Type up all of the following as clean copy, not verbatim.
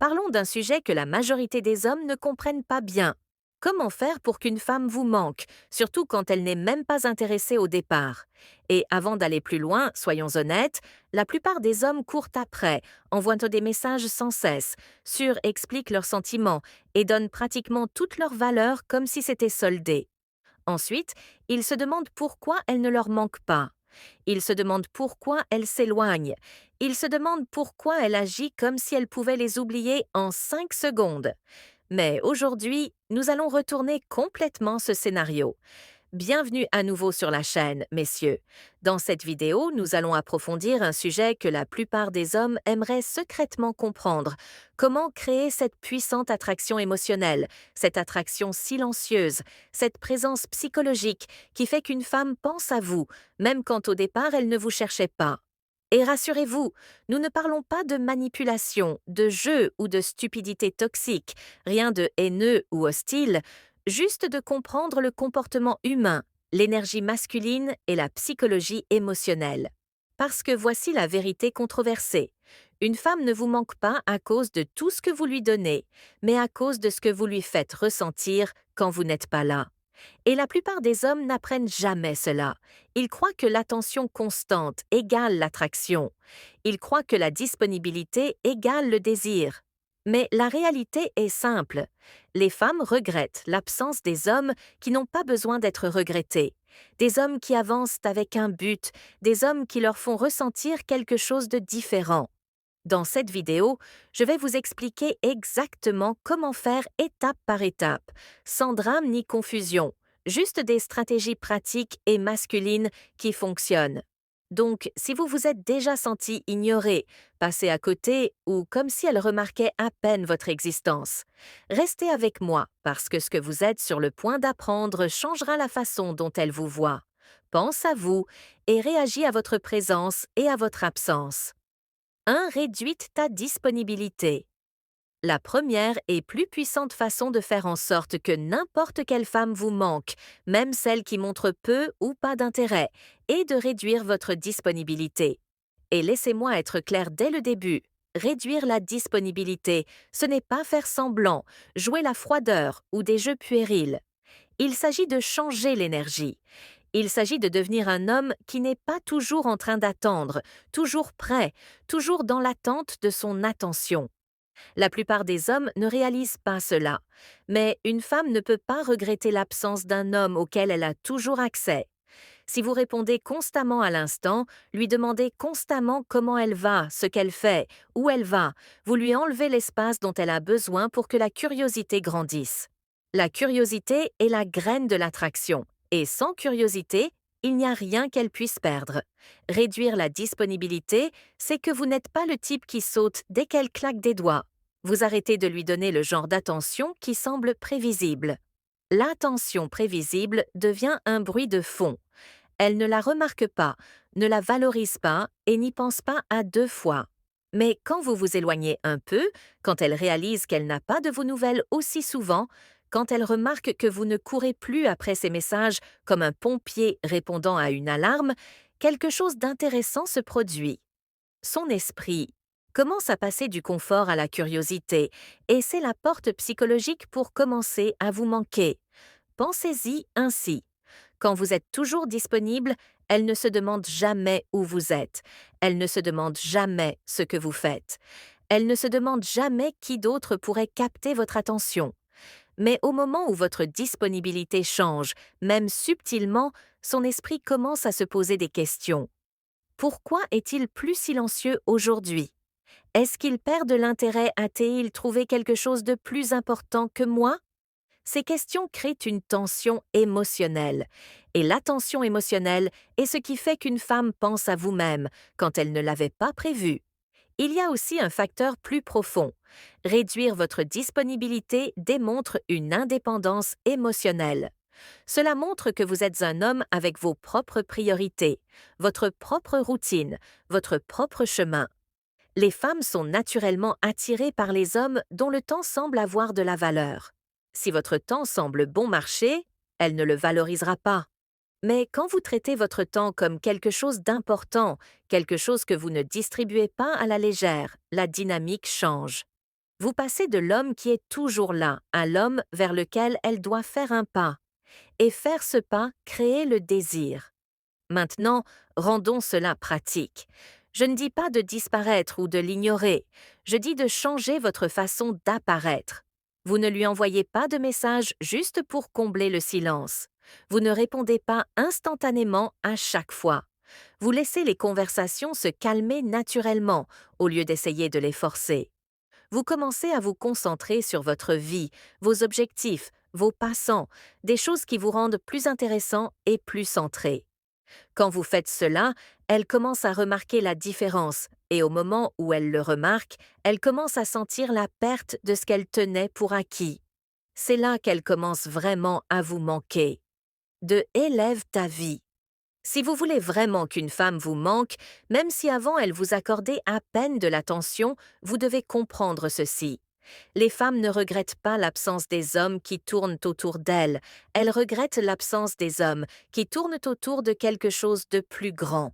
Parlons d'un sujet que la majorité des hommes ne comprennent pas bien. Comment faire pour qu'une femme vous manque, surtout quand elle n'est même pas intéressée au départ? Et avant d'aller plus loin, soyons honnêtes, la plupart des hommes courent après, envoient des messages sans cesse, surexpliquent leurs sentiments et donnent pratiquement toute leur valeur comme si c'était soldé. Ensuite, ils se demandent pourquoi elle ne leur manque pas. Ils se demandent pourquoi elle s'éloigne. Ils se demandent pourquoi elle agit comme si elle pouvait les oublier en 5 secondes. Mais aujourd'hui, nous allons retourner complètement ce scénario. Bienvenue à nouveau sur la chaîne, messieurs. Dans cette vidéo, nous allons approfondir un sujet que la plupart des hommes aimeraient secrètement comprendre. Comment créer cette puissante attraction émotionnelle, cette attraction silencieuse, cette présence psychologique qui fait qu'une femme pense à vous, même quand au départ elle ne vous cherchait pas. Et rassurez-vous, nous ne parlons pas de manipulation, de jeu ou de stupidité toxique, rien de haineux ou hostile, juste de comprendre le comportement humain, l'énergie masculine et la psychologie émotionnelle. Parce que voici la vérité controversée. Une femme ne vous manque pas à cause de tout ce que vous lui donnez, mais à cause de ce que vous lui faites ressentir quand vous n'êtes pas là. Et la plupart des hommes n'apprennent jamais cela. Ils croient que l'attention constante égale l'attraction. Ils croient que la disponibilité égale le désir. Mais la réalité est simple. Les femmes regrettent l'absence des hommes qui n'ont pas besoin d'être regrettés. Des hommes qui avancent avec un but, des hommes qui leur font ressentir quelque chose de différent. Dans cette vidéo, je vais vous expliquer exactement comment faire étape par étape, sans drame ni confusion, juste des stratégies pratiques et masculines qui fonctionnent. Donc, si vous vous êtes déjà senti ignoré, passé à côté ou comme si elle remarquait à peine votre existence, restez avec moi parce que ce que vous êtes sur le point d'apprendre changera la façon dont elle vous voit. Pense à vous et réagit à votre présence et à votre absence. 1. Réduite ta disponibilité. La première et plus puissante façon de faire en sorte que n'importe quelle femme vous manque, même celle qui montre peu ou pas d'intérêt, est de réduire votre disponibilité. Et laissez-moi être clair dès le début. Réduire la disponibilité, ce n'est pas faire semblant, jouer la froideur ou des jeux puérils. Il s'agit de changer l'énergie. Il s'agit de devenir un homme qui n'est pas toujours en train d'attendre, toujours prêt, toujours dans l'attente de son attention. La plupart des hommes ne réalisent pas cela, mais une femme ne peut pas regretter l'absence d'un homme auquel elle a toujours accès. Si vous répondez constamment à l'instant, lui demandez constamment comment elle va, ce qu'elle fait, où elle va, vous lui enlevez l'espace dont elle a besoin pour que la curiosité grandisse. La curiosité est la graine de l'attraction, et sans curiosité, il n'y a rien qu'elle puisse perdre. Réduire la disponibilité, c'est que vous n'êtes pas le type qui saute dès qu'elle claque des doigts. Vous arrêtez de lui donner le genre d'attention qui semble prévisible. L'attention prévisible devient un bruit de fond. Elle ne la remarque pas, ne la valorise pas et n'y pense pas à deux fois. Mais quand vous vous éloignez un peu, quand elle réalise qu'elle n'a pas de vos nouvelles aussi souvent, quand elle remarque que vous ne courez plus après ses messages comme un pompier répondant à une alarme, quelque chose d'intéressant se produit. Son esprit commence à passer du confort à la curiosité, et c'est la porte psychologique pour commencer à vous manquer. Pensez-y ainsi. Quand vous êtes toujours disponible, elle ne se demande jamais où vous êtes. Elle ne se demande jamais ce que vous faites. Elle ne se demande jamais qui d'autre pourrait capter votre attention. Mais au moment où votre disponibilité change, même subtilement, son esprit commence à se poser des questions. Pourquoi est-il plus silencieux aujourd'hui? Est-ce qu'il perd de l'intérêt? A-t-il trouvé quelque chose de plus important que moi? Ces questions créent une tension émotionnelle. Et la tension émotionnelle est ce qui fait qu'une femme pense à vous-même quand elle ne l'avait pas prévu. Il y a aussi un facteur plus profond. Réduire votre disponibilité démontre une indépendance émotionnelle. Cela montre que vous êtes un homme avec vos propres priorités, votre propre routine, votre propre chemin. Les femmes sont naturellement attirées par les hommes dont le temps semble avoir de la valeur. Si votre temps semble bon marché, elle ne le valorisera pas. Mais quand vous traitez votre temps comme quelque chose d'important, quelque chose que vous ne distribuez pas à la légère, la dynamique change. Vous passez de l'homme qui est toujours là à l'homme vers lequel elle doit faire un pas. Et faire ce pas crée le désir. Maintenant, rendons cela pratique. Je ne dis pas de disparaître ou de l'ignorer, je dis de changer votre façon d'apparaître. Vous ne lui envoyez pas de message juste pour combler le silence. Vous ne répondez pas instantanément à chaque fois. Vous laissez les conversations se calmer naturellement au lieu d'essayer de les forcer. Vous commencez à vous concentrer sur votre vie, vos objectifs, vos passants, des choses qui vous rendent plus intéressants et plus centrés. Quand vous faites cela, elle commence à remarquer la différence et au moment où elle le remarque, elle commence à sentir la perte de ce qu'elle tenait pour acquis. C'est là qu'elle commence vraiment à vous manquer. De élève ta vie. Si vous voulez vraiment qu'une femme vous manque, même si avant elle vous accordait à peine de l'attention, vous devez comprendre ceci. Les femmes ne regrettent pas l'absence des hommes qui tournent autour d'elles, elles regrettent l'absence des hommes qui tournent autour de quelque chose de plus grand.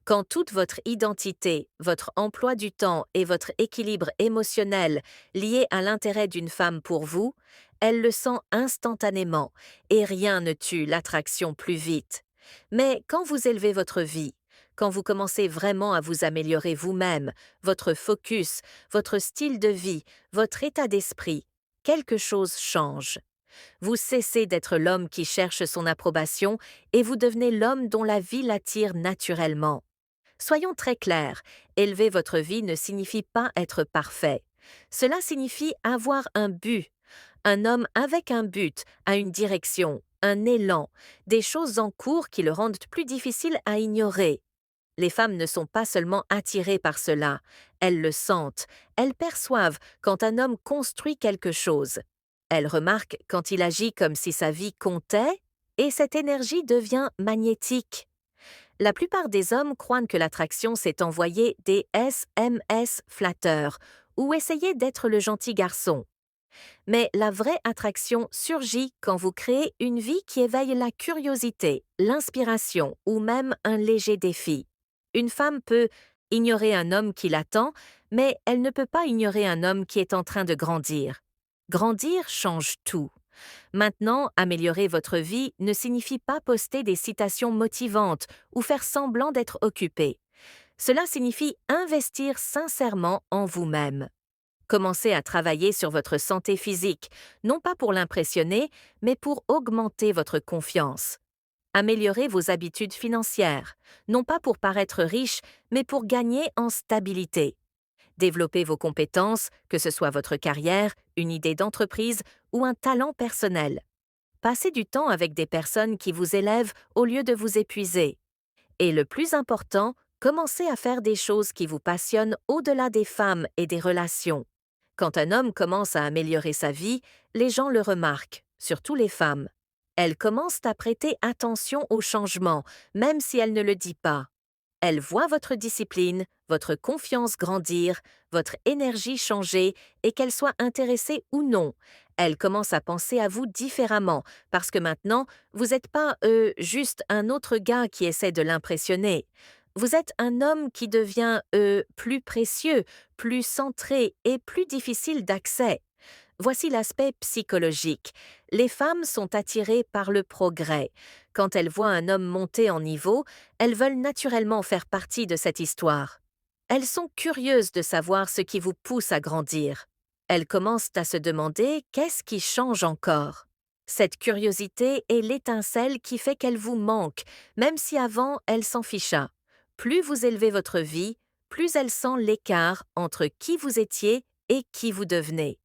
Quand toute votre identité, votre emploi du temps et votre équilibre émotionnel liés à l'intérêt d'une femme pour vous, elle le sent instantanément et rien ne tue l'attraction plus vite. Mais quand vous élevez votre vie, quand vous commencez vraiment à vous améliorer vous-même, votre focus, votre style de vie, votre état d'esprit, quelque chose change. Vous cessez d'être l'homme qui cherche son approbation et vous devenez l'homme dont la vie l'attire naturellement. Soyons très clairs, élever votre vie ne signifie pas être parfait. Cela signifie avoir un but. Un homme avec un but a une direction, un élan, des choses en cours qui le rendent plus difficile à ignorer. Les femmes ne sont pas seulement attirées par cela, elles le sentent, elles perçoivent quand un homme construit quelque chose. Elles remarquent quand il agit comme si sa vie comptait, et cette énergie devient magnétique. La plupart des hommes croient que l'attraction c'est envoyer des SMS flatteurs ou essayer d'être le gentil garçon. Mais la vraie attraction surgit quand vous créez une vie qui éveille la curiosité, l'inspiration ou même un léger défi. Une femme peut ignorer un homme qui l'attend, mais elle ne peut pas ignorer un homme qui est en train de grandir. Grandir change tout. Maintenant, améliorer votre vie ne signifie pas poster des citations motivantes ou faire semblant d'être occupé. Cela signifie investir sincèrement en vous-même. Commencez à travailler sur votre santé physique, non pas pour l'impressionner, mais pour augmenter votre confiance. Améliorez vos habitudes financières, non pas pour paraître riche, mais pour gagner en stabilité. Développez vos compétences, que ce soit votre carrière, une idée d'entreprise ou un talent personnel. Passez du temps avec des personnes qui vous élèvent au lieu de vous épuiser. Et le plus important, commencez à faire des choses qui vous passionnent au-delà des femmes et des relations. Quand un homme commence à améliorer sa vie, les gens le remarquent, surtout les femmes. Elles commencent à prêter attention au changement, même si elles ne le disent pas. Elles voient votre discipline, votre confiance grandir, votre énergie changer et qu'elles soient intéressées ou non. Elles commencent à penser à vous différemment parce que maintenant, vous n'êtes pas juste un autre gars qui essaie de l'impressionner. Vous êtes un homme qui devient plus précieux, plus centré et plus difficile d'accès. Voici l'aspect psychologique. Les femmes sont attirées par le progrès. Quand elles voient un homme monter en niveau, elles veulent naturellement faire partie de cette histoire. Elles sont curieuses de savoir ce qui vous pousse à grandir. Elles commencent à se demander qu'est-ce qui change encore. Cette curiosité est l'étincelle qui fait qu'elle vous manque, même si avant elle s'en ficha. Plus vous élevez votre vie, plus elle sent l'écart entre qui vous étiez et qui vous devenez.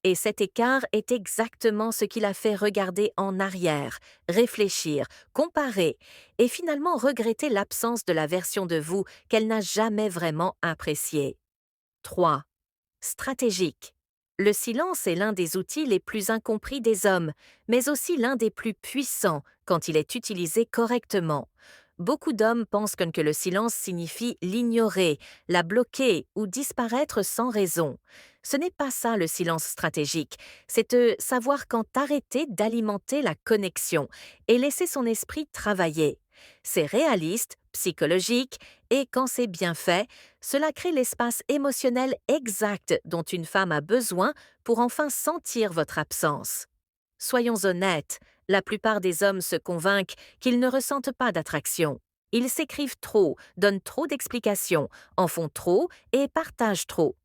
Et cet écart est exactement ce qui l'a fait regarder en arrière, réfléchir, comparer et finalement regretter l'absence de la version de vous qu'elle n'a jamais vraiment appréciée. 3. Stratégique. Le silence est l'un des outils les plus incompris des hommes, mais aussi l'un des plus puissants quand il est utilisé correctement. Beaucoup d'hommes pensent que le silence signifie l'ignorer, la bloquer ou disparaître sans raison. Ce n'est pas ça le silence stratégique, c'est de savoir quand arrêter d'alimenter la connexion et laisser son esprit travailler. C'est réaliste, psychologique, et quand c'est bien fait, cela crée l'espace émotionnel exact dont une femme a besoin pour enfin sentir votre absence. Soyons honnêtes, la plupart des hommes se convainquent qu'ils ne ressentent pas d'attraction. Ils s'écrivent trop, donnent trop d'explications, en font trop et partagent trop.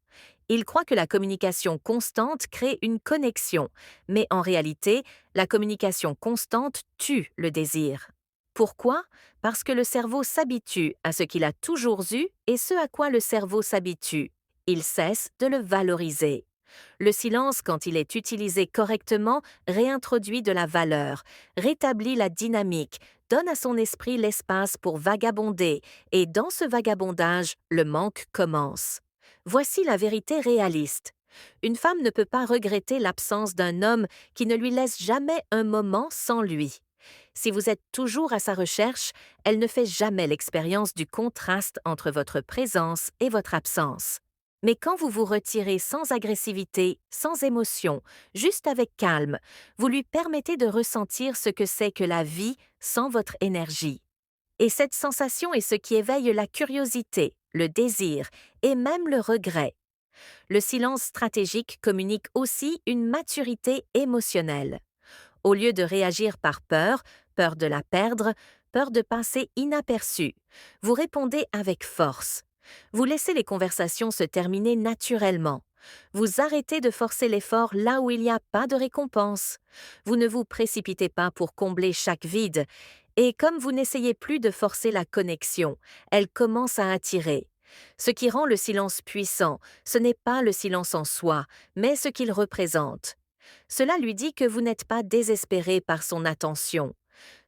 Ils croient que la communication constante crée une connexion, mais en réalité, la communication constante tue le désir. Pourquoi? Parce que le cerveau s'habitue à ce qu'il a toujours eu et ce à quoi le cerveau s'habitue. Il cesse de le valoriser. Le silence, quand il est utilisé correctement, réintroduit de la valeur, rétablit la dynamique, donne à son esprit l'espace pour vagabonder, et dans ce vagabondage, le manque commence. Voici la vérité réaliste. Une femme ne peut pas regretter l'absence d'un homme qui ne lui laisse jamais un moment sans lui. Si vous êtes toujours à sa recherche, elle ne fait jamais l'expérience du contraste entre votre présence et votre absence. Mais quand vous vous retirez sans agressivité, sans émotion, juste avec calme, vous lui permettez de ressentir ce que c'est que la vie sans votre énergie. Et cette sensation est ce qui éveille la curiosité, le désir et même le regret. Le silence stratégique communique aussi une maturité émotionnelle. Au lieu de réagir par peur, peur de la perdre, peur de passer inaperçu, vous répondez avec force. Vous laissez les conversations se terminer naturellement. Vous arrêtez de forcer l'effort là où il n'y a pas de récompense. Vous ne vous précipitez pas pour combler chaque vide. Et comme vous n'essayez plus de forcer la connexion, elle commence à attirer. Ce qui rend le silence puissant, ce n'est pas le silence en soi, mais ce qu'il représente. Cela lui dit que vous n'êtes pas désespéré par son attention.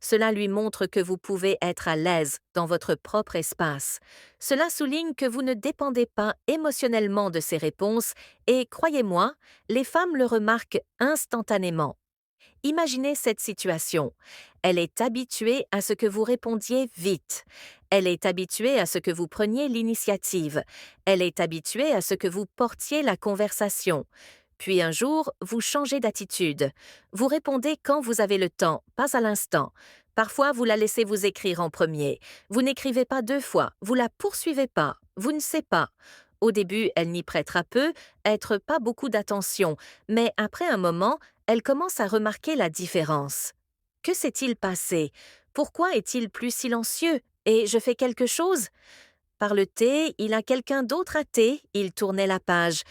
Cela lui montre que vous pouvez être à l'aise dans votre propre espace. Cela souligne que vous ne dépendez pas émotionnellement de ses réponses et, croyez-moi, les femmes le remarquent instantanément. Imaginez cette situation. Elle est habituée à ce que vous répondiez vite. Elle est habituée à ce que vous preniez l'initiative. Elle est habituée à ce que vous portiez la conversation. Puis un jour, vous changez d'attitude. Vous répondez quand vous avez le temps, pas à l'instant. Parfois, vous la laissez vous écrire en premier. Vous n'écrivez pas deux fois, vous la poursuivez pas. Vous ne savez pas. Au début, elle n'y prêtera peu, être pas beaucoup d'attention, mais après un moment, elle commence à remarquer la différence. Que s'est-il passé? Pourquoi est-il plus silencieux? Et je fais quelque chose? Par le thé, il a quelqu'un d'autre à thé, il tournait la page.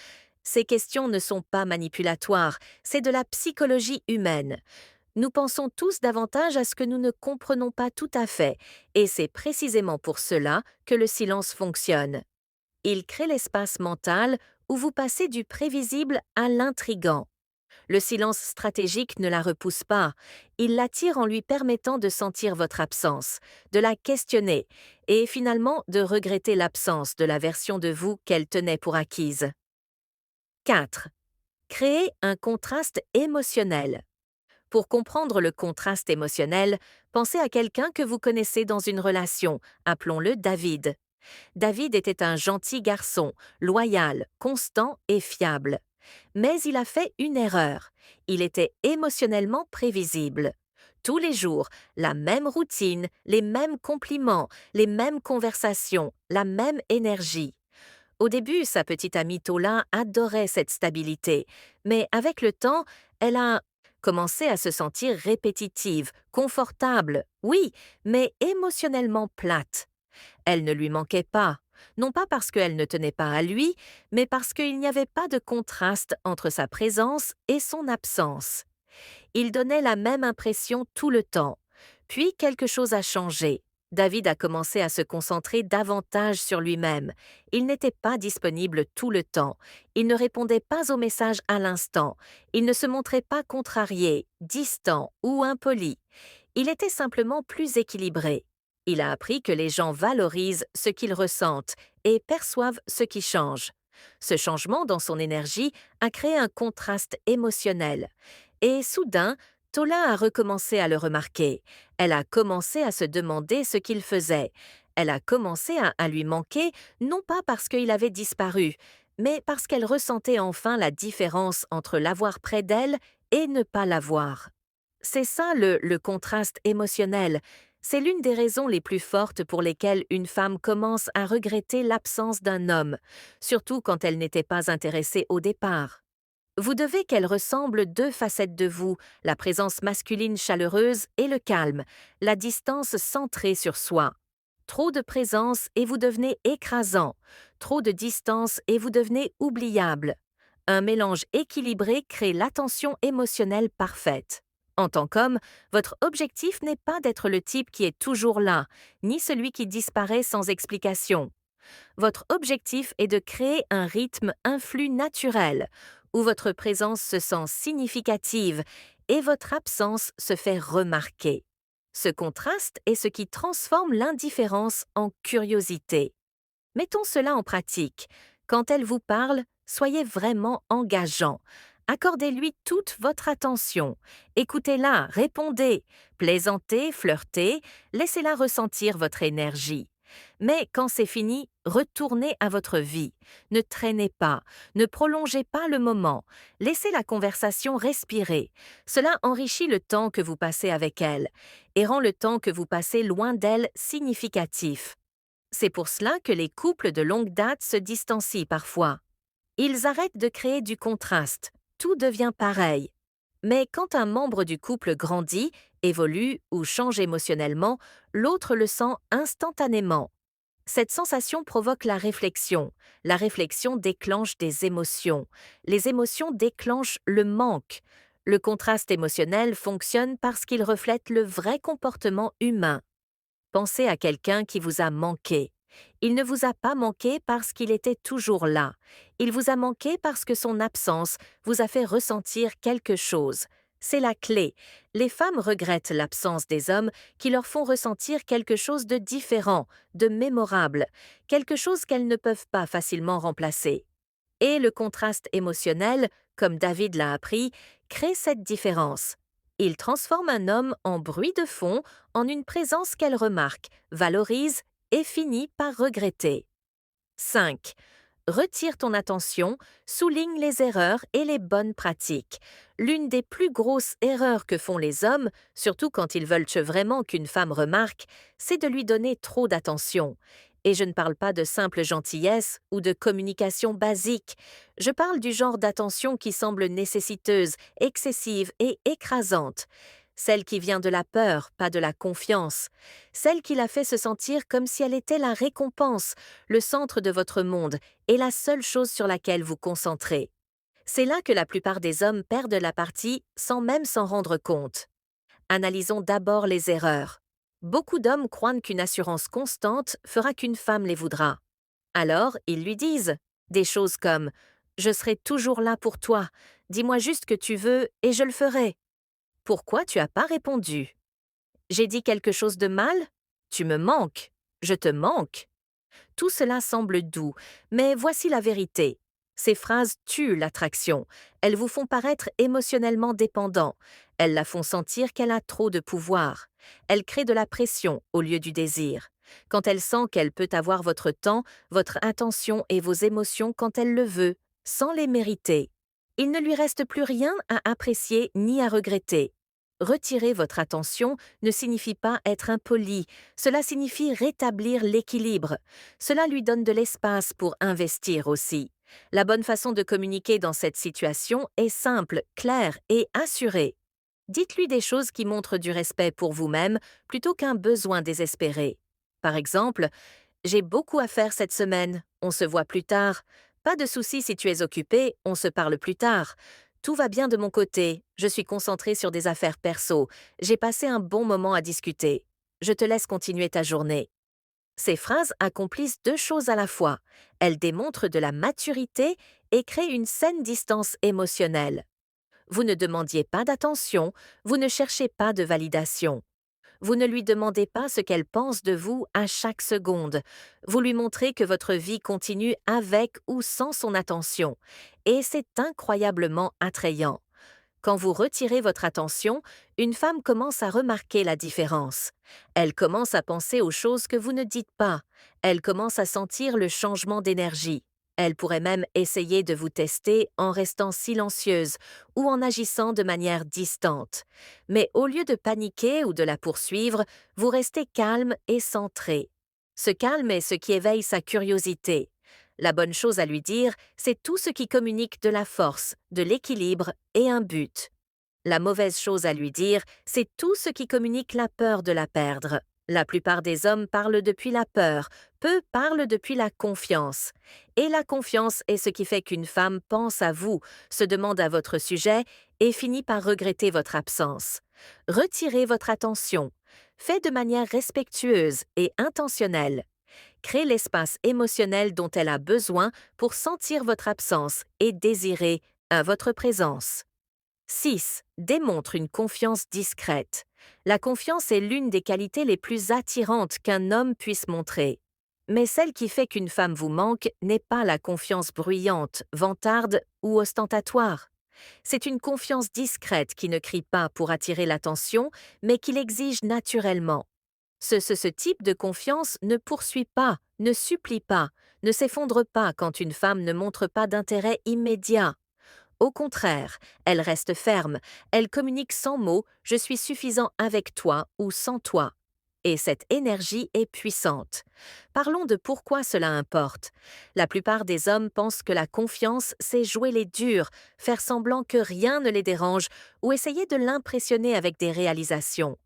Ces questions ne sont pas manipulatoires, c'est de la psychologie humaine. Nous pensons tous davantage à ce que nous ne comprenons pas tout à fait, et c'est précisément pour cela que le silence fonctionne. Il crée l'espace mental où vous passez du prévisible à l'intrigant. Le silence stratégique ne la repousse pas, il l'attire en lui permettant de sentir votre absence, de la questionner et finalement de regretter l'absence de la version de vous qu'elle tenait pour acquise. 4. Créer un contraste émotionnel. Pour comprendre le contraste émotionnel, pensez à quelqu'un que vous connaissez dans une relation, appelons-le David. David était un gentil garçon, loyal, constant et fiable. Mais il a fait une erreur. Il était émotionnellement prévisible. Tous les jours, la même routine, les mêmes compliments, les mêmes conversations, la même énergie. Au début, sa petite amie Tola adorait cette stabilité, mais avec le temps, elle a commencé à se sentir répétitive, confortable, oui, mais émotionnellement plate. Elle ne lui manquait pas, non pas parce qu'elle ne tenait pas à lui, mais parce qu'il n'y avait pas de contraste entre sa présence et son absence. Il donnait la même impression tout le temps. Puis quelque chose a changé. David a commencé à se concentrer davantage sur lui-même. Il n'était pas disponible tout le temps. Il ne répondait pas aux messages à l'instant. Il ne se montrait pas contrarié, distant ou impoli. Il était simplement plus équilibré. Il a appris que les gens valorisent ce qu'ils ressentent et perçoivent ce qui change. Ce changement dans son énergie a créé un contraste émotionnel. Et soudain, Tola a recommencé à le remarquer. Elle a commencé à se demander ce qu'il faisait. Elle a commencé à lui manquer, non pas parce qu'il avait disparu, mais parce qu'elle ressentait enfin la différence entre l'avoir près d'elle et ne pas l'avoir. C'est ça le contraste émotionnel. C'est l'une des raisons les plus fortes pour lesquelles une femme commence à regretter l'absence d'un homme, surtout quand elle n'était pas intéressée au départ. Vous devez qu'elle ressemble deux facettes de vous, la présence masculine chaleureuse et le calme, la distance centrée sur soi. Trop de présence et vous devenez écrasant, trop de distance et vous devenez oubliable. Un mélange équilibré crée l'attention émotionnelle parfaite. En tant qu'homme, votre objectif n'est pas d'être le type qui est toujours là, ni celui qui disparaît sans explication. Votre objectif est de créer un rythme, un flux naturel, où votre présence se sent significative et votre absence se fait remarquer. Ce contraste est ce qui transforme l'indifférence en curiosité. Mettons cela en pratique. Quand elle vous parle, soyez vraiment engageant. Accordez-lui toute votre attention. Écoutez-la, répondez, plaisantez, flirtez, laissez-la ressentir votre énergie. Mais quand c'est fini, retournez à votre vie. Ne traînez pas, ne prolongez pas le moment. Laissez la conversation respirer. Cela enrichit le temps que vous passez avec elle et rend le temps que vous passez loin d'elle significatif. C'est pour cela que les couples de longue date se distancient parfois. Ils arrêtent de créer du contraste, tout devient pareil. Mais quand un membre du couple grandit, évolue ou change émotionnellement, l'autre le sent instantanément. Cette sensation provoque la réflexion. La réflexion déclenche des émotions. Les émotions déclenchent le manque. Le contraste émotionnel fonctionne parce qu'il reflète le vrai comportement humain. Pensez à quelqu'un qui vous a manqué. Il ne vous a pas manqué parce qu'il était toujours là. Il vous a manqué parce que son absence vous a fait ressentir quelque chose. C'est la clé. Les femmes regrettent l'absence des hommes qui leur font ressentir quelque chose de différent, de mémorable, quelque chose qu'elles ne peuvent pas facilement remplacer. Et le contraste émotionnel, comme David l'a appris, crée cette différence. Il transforme un homme en bruit de fond, en une présence qu'elle remarque, valorise et finit par regretter. 5. Retire ton attention, souligne les erreurs et les bonnes pratiques. L'une des plus grosses erreurs que font les hommes, surtout quand ils veulent vraiment qu'une femme remarque, c'est de lui donner trop d'attention. Et je ne parle pas de simple gentillesse ou de communication basique. Je parle du genre d'attention qui semble nécessiteuse, excessive et écrasante. Celle qui vient de la peur, pas de la confiance. Celle qui la fait se sentir comme si elle était la récompense, le centre de votre monde et la seule chose sur laquelle vous concentrez. C'est là que la plupart des hommes perdent la partie sans même s'en rendre compte. Analysons d'abord les erreurs. Beaucoup d'hommes croient qu'une assurance constante fera qu'une femme les voudra. Alors, ils lui disent des choses comme ⁇ Je serai toujours là pour toi, dis-moi juste que tu veux et je le ferai ⁇ Pourquoi tu n'as pas répondu? J'ai dit quelque chose de mal? Tu me manques. Je te manque. Tout cela semble doux, mais voici la vérité. Ces phrases tuent l'attraction. Elles vous font paraître émotionnellement dépendant. Elles la font sentir qu'elle a trop de pouvoir. Elles créent de la pression au lieu du désir. Quand elle sent qu'elle peut avoir votre temps, votre attention et vos émotions quand elle le veut, sans les mériter. Il ne lui reste plus rien à apprécier ni à regretter. Retirer votre attention ne signifie pas être impoli, cela signifie rétablir l'équilibre. Cela lui donne de l'espace pour investir aussi. La bonne façon de communiquer dans cette situation est simple, claire et assurée. Dites-lui des choses qui montrent du respect pour vous-même plutôt qu'un besoin désespéré. Par exemple, j'ai beaucoup à faire cette semaine, on se voit plus tard. Pas de souci si tu es occupé, on se parle plus tard. Tout va bien de mon côté, je suis concentrée sur des affaires perso, j'ai passé un bon moment à discuter. Je te laisse continuer ta journée. Ces phrases accomplissent deux choses à la fois. Elles démontrent de la maturité et créent une saine distance émotionnelle. Vous ne demandiez pas d'attention, vous ne cherchez pas de validation. Vous ne lui demandez pas ce qu'elle pense de vous à chaque seconde. Vous lui montrez que votre vie continue avec ou sans son attention. Et c'est incroyablement attrayant. Quand vous retirez votre attention, une femme commence à remarquer la différence. Elle commence à penser aux choses que vous ne dites pas. Elle commence à sentir le changement d'énergie. Elle pourrait même essayer de vous tester en restant silencieuse ou en agissant de manière distante. Mais au lieu de paniquer ou de la poursuivre, vous restez calme et centré. Ce calme est ce qui éveille sa curiosité. La bonne chose à lui dire, c'est tout ce qui communique de la force, de l'équilibre et un but. La mauvaise chose à lui dire, c'est tout ce qui communique la peur de la perdre. La plupart des hommes parlent depuis la peur, peu parlent depuis la confiance. Et la confiance est ce qui fait qu'une femme pense à vous, se demande à votre sujet et finit par regretter votre absence. Retirez votre attention. Faites de manière respectueuse et intentionnelle. Créez l'espace émotionnel dont elle a besoin pour sentir votre absence et désirer à votre présence. 6. Démontre une confiance discrète. La confiance est l'une des qualités les plus attirantes qu'un homme puisse montrer. Mais celle qui fait qu'une femme vous manque n'est pas la confiance bruyante, vantarde ou ostentatoire. C'est une confiance discrète qui ne crie pas pour attirer l'attention, mais qui l'exige naturellement. Ce type de confiance ne poursuit pas, ne supplie pas, ne s'effondre pas quand une femme ne montre pas d'intérêt immédiat. Au contraire, elle reste ferme, elle communique sans mots « je suis suffisant avec toi » ou sans toi. Et cette énergie est puissante. Parlons de pourquoi cela importe. La plupart des hommes pensent que la confiance, c'est jouer les durs, faire semblant que rien ne les dérange ou essayer de l'impressionner avec des réalisations.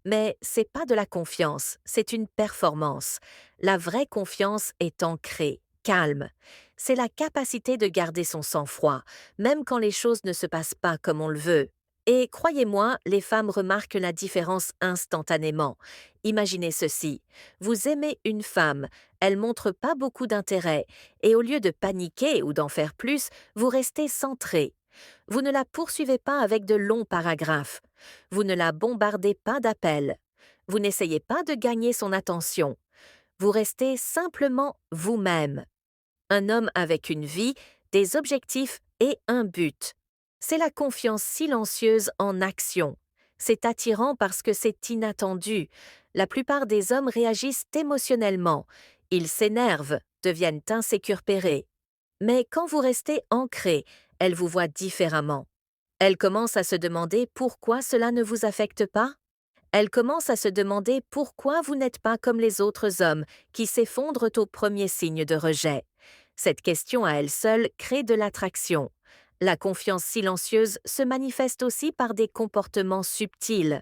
Mais c'est pas de la confiance, c'est une performance. La vraie confiance est ancrée, calme. C'est la capacité de garder son sang-froid, même quand les choses ne se passent pas comme on le veut. Et croyez-moi, les femmes remarquent la différence instantanément. Imaginez ceci. Vous aimez une femme, elle montre pas beaucoup d'intérêt, et au lieu de paniquer ou d'en faire plus, vous restez centré. Vous ne la poursuivez pas avec de longs paragraphes. Vous ne la bombardez pas d'appels. Vous n'essayez pas de gagner son attention. Vous restez simplement vous-même. Un homme avec une vie, des objectifs et un but. C'est la confiance silencieuse en action. C'est attirant parce que c'est inattendu. La plupart des hommes réagissent émotionnellement. Ils s'énervent, deviennent insécurpérés. Mais quand vous restez ancré, elle vous voit différemment. Elle commence à se demander pourquoi cela ne vous affecte pas. Elle commence à se demander pourquoi vous n'êtes pas comme les autres hommes qui s'effondrent au premier signe de rejet. Cette question à elle seule crée de l'attraction. La confiance silencieuse se manifeste aussi par des comportements subtils.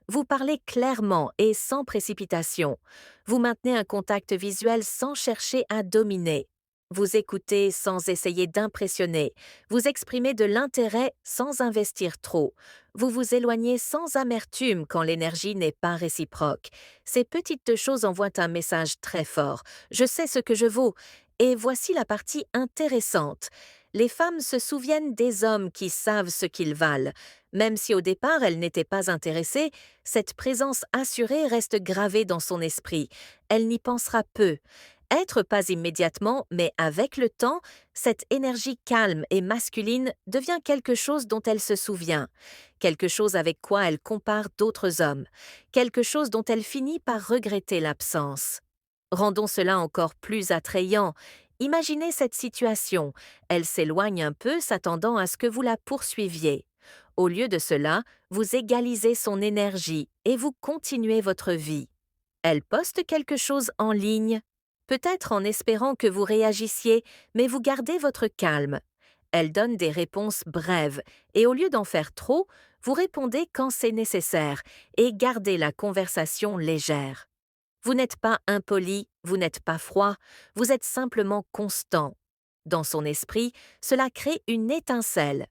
Vous parlez clairement et sans précipitation. Vous maintenez un contact visuel sans chercher à dominer. Vous écoutez sans essayer d'impressionner. Vous exprimez de l'intérêt sans investir trop. Vous vous éloignez sans amertume quand l'énergie n'est pas réciproque. Ces petites choses envoient un message très fort. Je sais ce que je vaux. Et voici la partie intéressante. Les femmes se souviennent des hommes qui savent ce qu'ils valent. Même si au départ elles n'étaient pas intéressées, cette présence assurée reste gravée dans son esprit. Elle n'y pensera peu. Être pas immédiatement, mais avec le temps, cette énergie calme et masculine devient quelque chose dont elle se souvient, quelque chose avec quoi elle compare d'autres hommes, quelque chose dont elle finit par regretter l'absence. Rendons cela encore plus attrayant. Imaginez cette situation. Elle s'éloigne un peu, s'attendant à ce que vous la poursuiviez. Au lieu de cela, vous égalisez son énergie et vous continuez votre vie. Elle poste quelque chose en ligne, peut-être en espérant que vous réagissiez, mais vous gardez votre calme. Elle donne des réponses brèves, et au lieu d'en faire trop, vous répondez quand c'est nécessaire, et gardez la conversation légère. Vous n'êtes pas impoli, vous n'êtes pas froid, vous êtes simplement constant. Dans son esprit, cela crée une étincelle.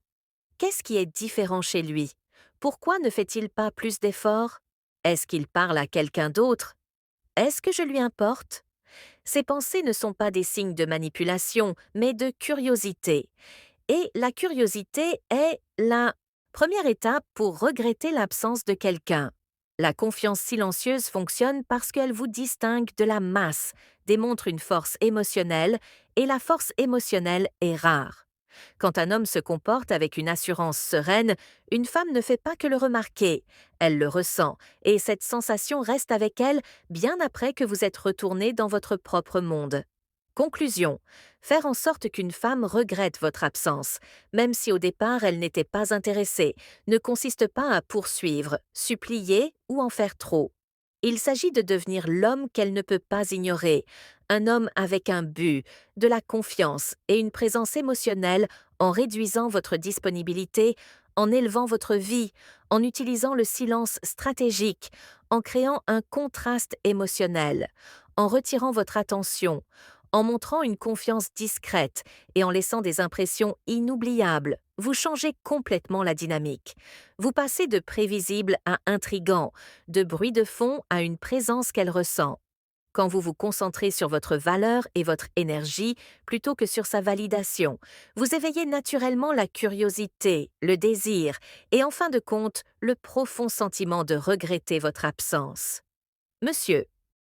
Qu'est-ce qui est différent chez lui? Pourquoi ne fait-il pas plus d'efforts? Est-ce qu'il parle à quelqu'un d'autre? Est-ce que je lui importe? Ces pensées ne sont pas des signes de manipulation, mais de curiosité. Et la curiosité est la première étape pour regretter l'absence de quelqu'un. La confiance silencieuse fonctionne parce qu'elle vous distingue de la masse, démontre une force émotionnelle, et la force émotionnelle est rare. Quand un homme se comporte avec une assurance sereine, une femme ne fait pas que le remarquer. Elle le ressent, et cette sensation reste avec elle bien après que vous êtes retourné dans votre propre monde. Conclusion. Faire en sorte qu'une femme regrette votre absence, même si au départ elle n'était pas intéressée, ne consiste pas à poursuivre, supplier ou en faire trop. Il s'agit de devenir l'homme qu'elle ne peut pas ignorer, un homme avec un but, de la confiance et une présence émotionnelle en réduisant votre disponibilité, en élevant votre vie, en utilisant le silence stratégique, en créant un contraste émotionnel, en retirant votre attention, en montrant une confiance discrète et en laissant des impressions inoubliables. Vous changez complètement la dynamique. Vous passez de prévisible à intrigant, de bruit de fond à une présence qu'elle ressent. Quand vous vous concentrez sur votre valeur et votre énergie plutôt que sur sa validation, vous éveillez naturellement la curiosité, le désir et en fin de compte, le profond sentiment de regretter votre absence. Monsieur,